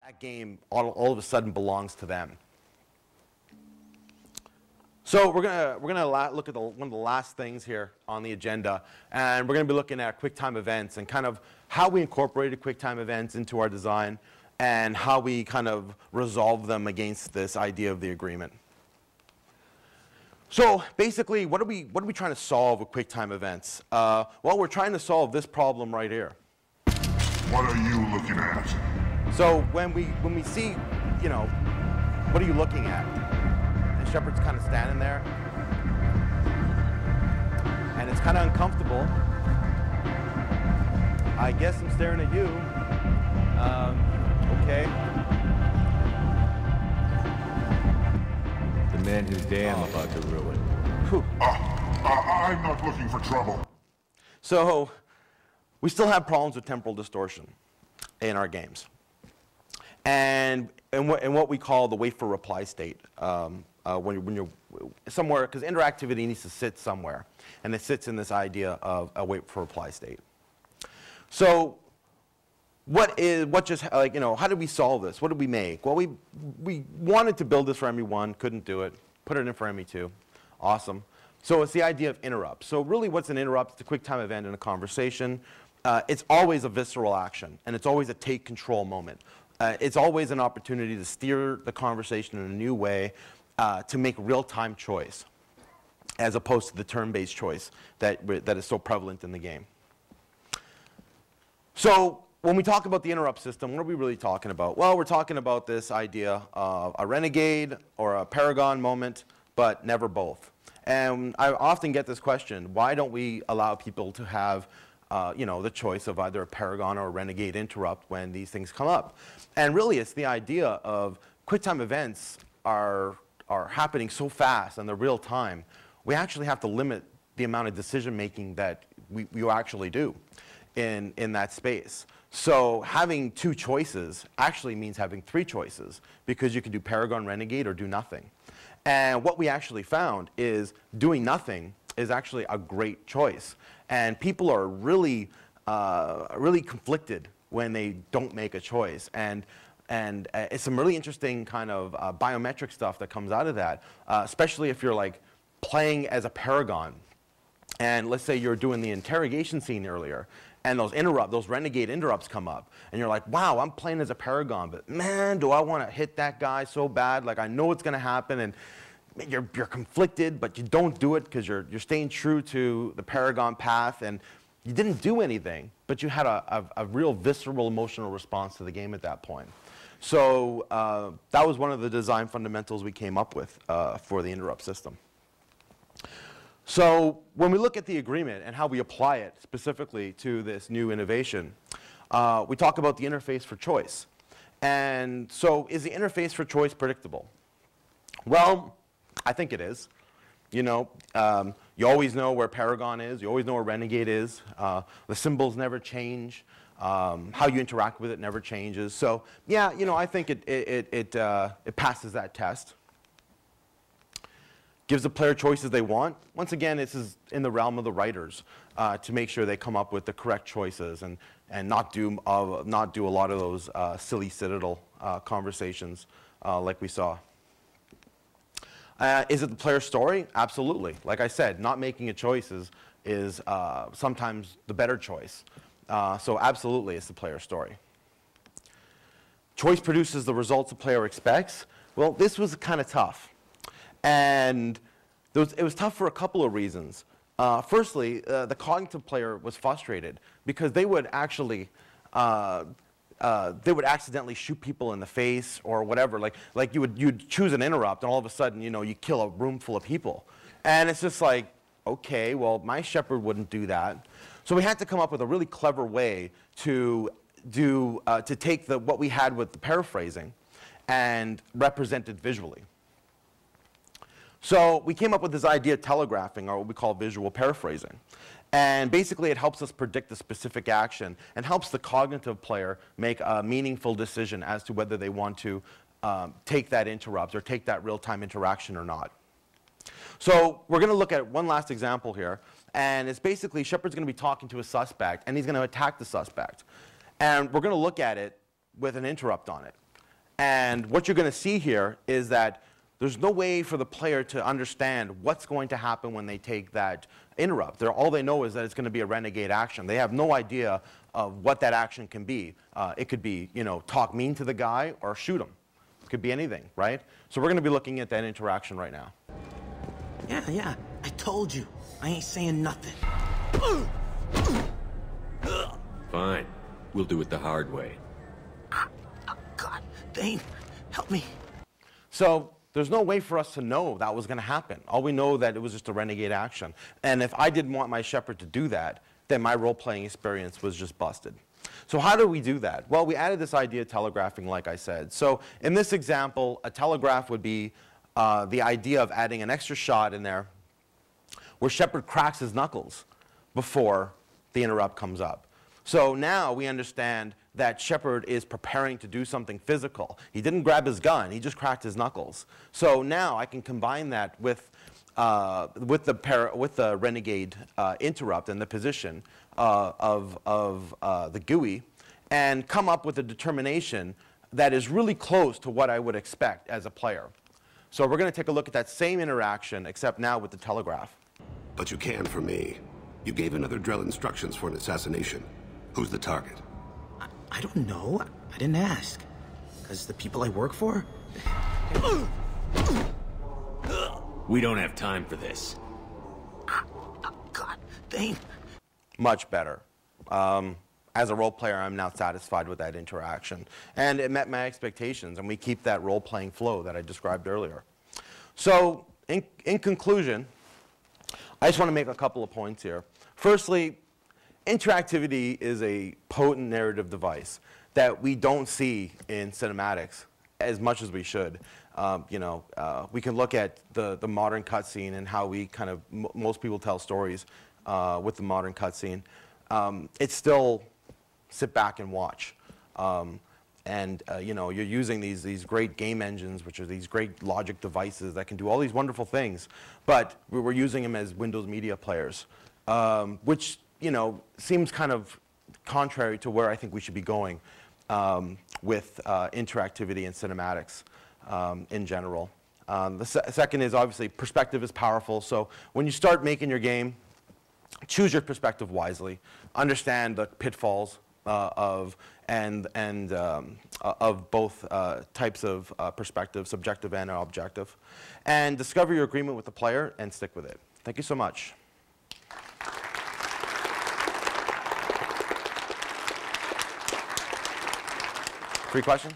that game all of a sudden belongs to them. So we're gonna look at one of the last things here on the agenda, and we're gonna be looking at QuickTime events and kind of how we incorporated QuickTime events into our design and how we kind of resolve them against this idea of the agreement. So basically, what are we trying to solve with QuickTime events? Well, we're trying to solve this problem right here. What are you looking at? So when we see, you know, what are you looking at? And Shepard's kind of standing there, and it's kind of uncomfortable. I guess I'm staring at you. Okay. The man whose day I'm about to ruin. I'm not looking for trouble. So we still have problems with temporal distortion in our games, and what we call the wait for reply state. When you're somewhere, because interactivity needs to sit somewhere, and it sits in this idea of a wait for reply state. So how did we solve this? What did we make? Well, we wanted to build this for ME1, couldn't do it. Put it in for ME2. Awesome. So it's the idea of interrupt. So really what's an interrupt? It's a QuickTime event in a conversation. It's always a visceral action, and it's always a take control moment. It's always an opportunity to steer the conversation in a new way to make real-time choice, as opposed to the turn-based choice that is so prevalent in the game. So when we talk about the interrupt system, what are we really talking about? Well, we're talking about this idea of a renegade or a paragon moment, but never both. And I often get this question, why don't we allow people to have the choice of either a paragon or a renegade interrupt when these things come up? And really, it's the idea of QuickTime events are happening so fast and they're real time, we actually have to limit the amount of decision making that we actually do in that space. So having two choices actually means having three choices, because you can do paragon, renegade, or do nothing. And what we actually found is doing nothing is actually a great choice. And people are really conflicted when they don't make a choice. And it's some really interesting kind of biometric stuff that comes out of that, especially if you're like playing as a paragon. And let's say you're doing the interrogation scene earlier, and those renegade interrupts come up, and you're like, wow, I'm playing as a paragon, but man, do I want to hit that guy so bad. Like, I know what's going to happen, and you're conflicted, but you don't do it because you're staying true to the paragon path, and you didn't do anything, but you had a real visceral emotional response to the game at that point. So that was one of the design fundamentals we came up with for the interrupt system. So when we look at the agreement and how we apply it specifically to this new innovation, we talk about the interface for choice. And so is the interface for choice predictable? Well, I think it is. You know, you always know where paragon is. You always know where renegade is. The symbols never change. How you interact with it never changes. So yeah, you know, I think it passes that test. Gives the player choices they want. Once again, this is in the realm of the writers to make sure they come up with the correct choices and not do a lot of those silly citadel conversations like we saw. Is it the player's story? Absolutely. Like I said, not making a choice is sometimes the better choice. So absolutely, it's the player's story. Choice produces the results the player expects. Well, this was kind of tough. And it was tough for a couple of reasons. Firstly, the cognitive player was frustrated because they would actually accidentally shoot people in the face or whatever. Like you'd choose an interrupt, and all of a sudden, you know, you kill a room full of people. And it's just like, okay, well, my Shepard wouldn't do that. So we had to come up with a really clever way to take what we had with the paraphrasing and represent it visually. So we came up with this idea of telegraphing, or what we call visual paraphrasing. And basically, it helps us predict a specific action and helps the cognitive player make a meaningful decision as to whether they want to take that interrupt or take that real-time interaction or not. So we're going to look at one last example here. And it's basically Shepard's going to be talking to a suspect, and he's going to attack the suspect. And we're going to look at it with an interrupt on it. And what you're going to see here is that there's no way for the player to understand what's going to happen when they take that interrupt. All they know is that it's going to be a renegade action. They have no idea of what that action can be. It could be, talk mean to the guy or shoot him. It could be anything, right? So we're going to be looking at that interaction right now. Yeah, I told you. I ain't saying nothing. Fine. We'll do it the hard way. God, Dane, help me. So there's no way for us to know that was going to happen. All we know that it was just a renegade action. And if I didn't want my shepherd to do that, then my role-playing experience was just busted. So how do we do that? Well, we added this idea of telegraphing, like I said. So in this example, a telegraph would be the idea of adding an extra shot in there where shepherd cracks his knuckles before the interrupt comes up. So now we understand that shepherd is preparing to do something physical. He didn't grab his gun, he just cracked his knuckles. So now I can combine that with the renegade interrupt and the position of the GUI and come up with a determination that is really close to what I would expect as a player. So we're going to take a look at that same interaction, except now with the telegraph. But you can for me. You gave another Drell instructions for an assassination. Who's the target? I don't know. I didn't ask. Because the people I work for? We don't have time for this. God, Dane. Much better. As a role player, I'm now satisfied with that interaction. And it met my expectations, and we keep that role-playing flow that I described earlier. So, in conclusion, I just want to make a couple of points here. Firstly, interactivity is a potent narrative device that we don't see in cinematics as much as we should. We can look at the modern cutscene and how we kind of, most people tell stories with the modern cutscene. It's still sit back and watch. You're using these great game engines, which are these great logic devices that can do all these wonderful things, but we're using them as Windows media players, which seems kind of contrary to where I think we should be going with interactivity and cinematics in general. The second is obviously perspective is powerful. So when you start making your game, choose your perspective wisely. Understand the pitfalls of both types of perspective, subjective and objective, and discover your agreement with the player and stick with it. Thank you so much. Three questions?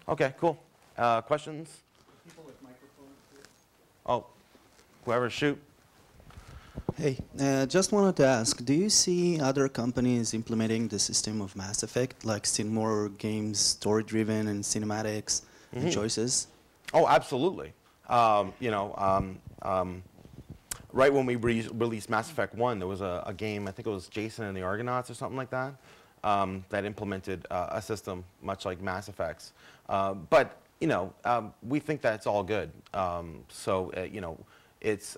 Okay, cool. Questions? People with microphones. Oh, whoever, shoot. Hey, just wanted to ask, do you see other companies implementing the system of Mass Effect, like seeing more games story-driven and cinematics and choices? Oh, absolutely. Right when we released Mass Effect 1, there was a game, I think it was Jason and the Argonauts or something like that, that implemented a system much like Mass Effect's. But we think that's all good. It's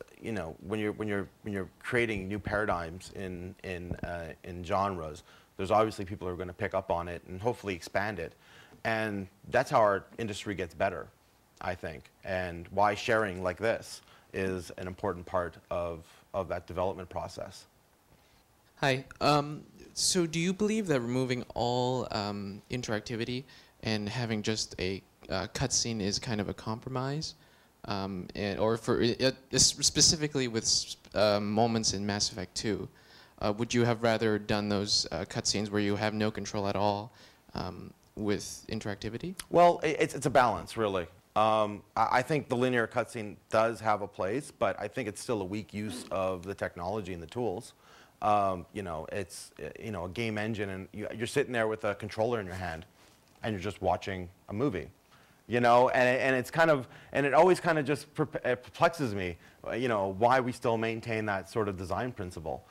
when you're creating new paradigms in genres, there's obviously people who are going to pick up on it and hopefully expand it, and that's how our industry gets better, I think, and why sharing like this is an important part of that development process. Hi. So do you believe that removing all interactivity and having just a cutscene is kind of a compromise? Or for specifically with moments in Mass Effect 2, would you have rather done those cutscenes where you have no control at all with interactivity? Well, it's a balance, really. I think the linear cutscene does have a place, but I think it's still a weak use of the technology and the tools. It's a game engine, and you're sitting there with a controller in your hand, and you're just watching a movie. And it's kind of, and it always kind of just perplexes me, why we still maintain that sort of design principle.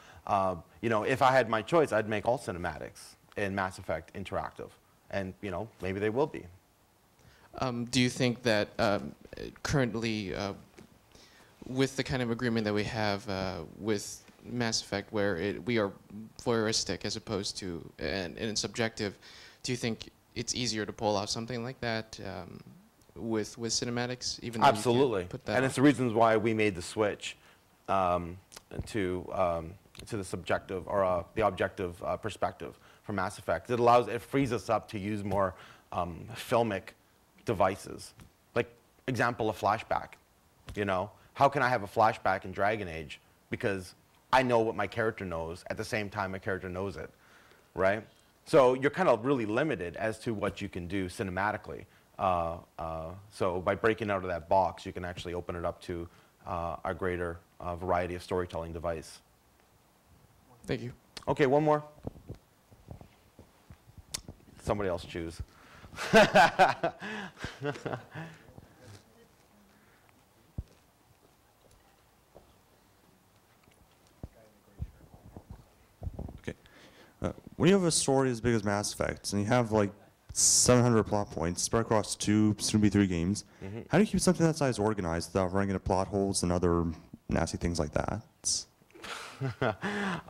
If I had my choice, I'd make all cinematics in Mass Effect interactive, and maybe they will be. Do you think that currently, with the kind of agreement that we have with Mass Effect, where we are voyeuristic as opposed to and subjective, do you think it's easier to pull off something like that with cinematics, even though you Absolutely. can't put that And on. it's the reasons why we made the switch to the subjective or the objective perspective for Mass Effect. It frees us up to use more filmic devices. Like example, a flashback. You know, how can I have a flashback in Dragon Age? Because I know what my character knows at the same time my character knows it, right? So you're kind of really limited as to what you can do cinematically. So by breaking out of that box, you can actually open it up to a greater variety of storytelling device. Thank you. Okay, one more. Somebody else choose. Okay. When you have a story as big as Mass Effect, and you have like 700 plot points spread across 2, soon to be 3 games, how do you keep something that size organized without running into plot holes and other nasty things like that?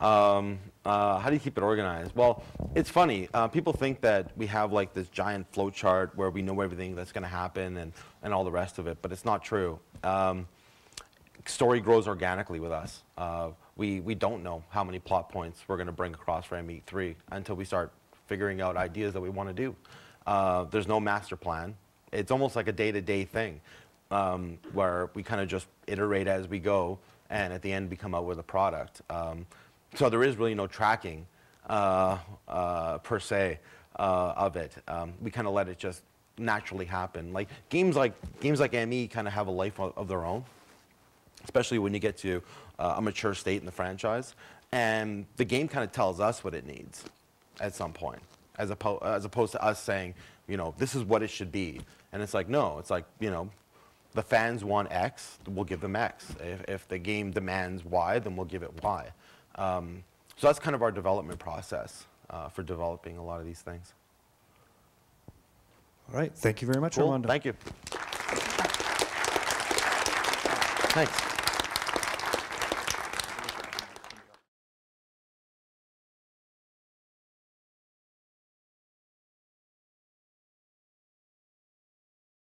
How do you keep it organized? Well, it's funny. People think that we have like this giant flow chart where we know everything that's going to happen and all the rest of it, but it's not true. Story grows organically with us. We don't know how many plot points we're going to bring across for ME3 until we start figuring out ideas that we want to do. There's no master plan. It's almost like a day-to-day thing where we kind of just iterate as we go, and at the end we come out with a product. So there is really no tracking per se of it. We kind of let it just naturally happen. Like games like ME kind of have a life of their own, especially when you get to a mature state in the franchise, and the game kind of tells us what it needs at some point, as opposed to us saying, you know, this is what it should be. And it's like, no, it's like, you know, the fans want X, we'll give them X. If the game demands Y, then we'll give it Y. So that's kind of our development process for developing a lot of these things. All right, thank you very much, Cool. Armando. Thank you. Thanks.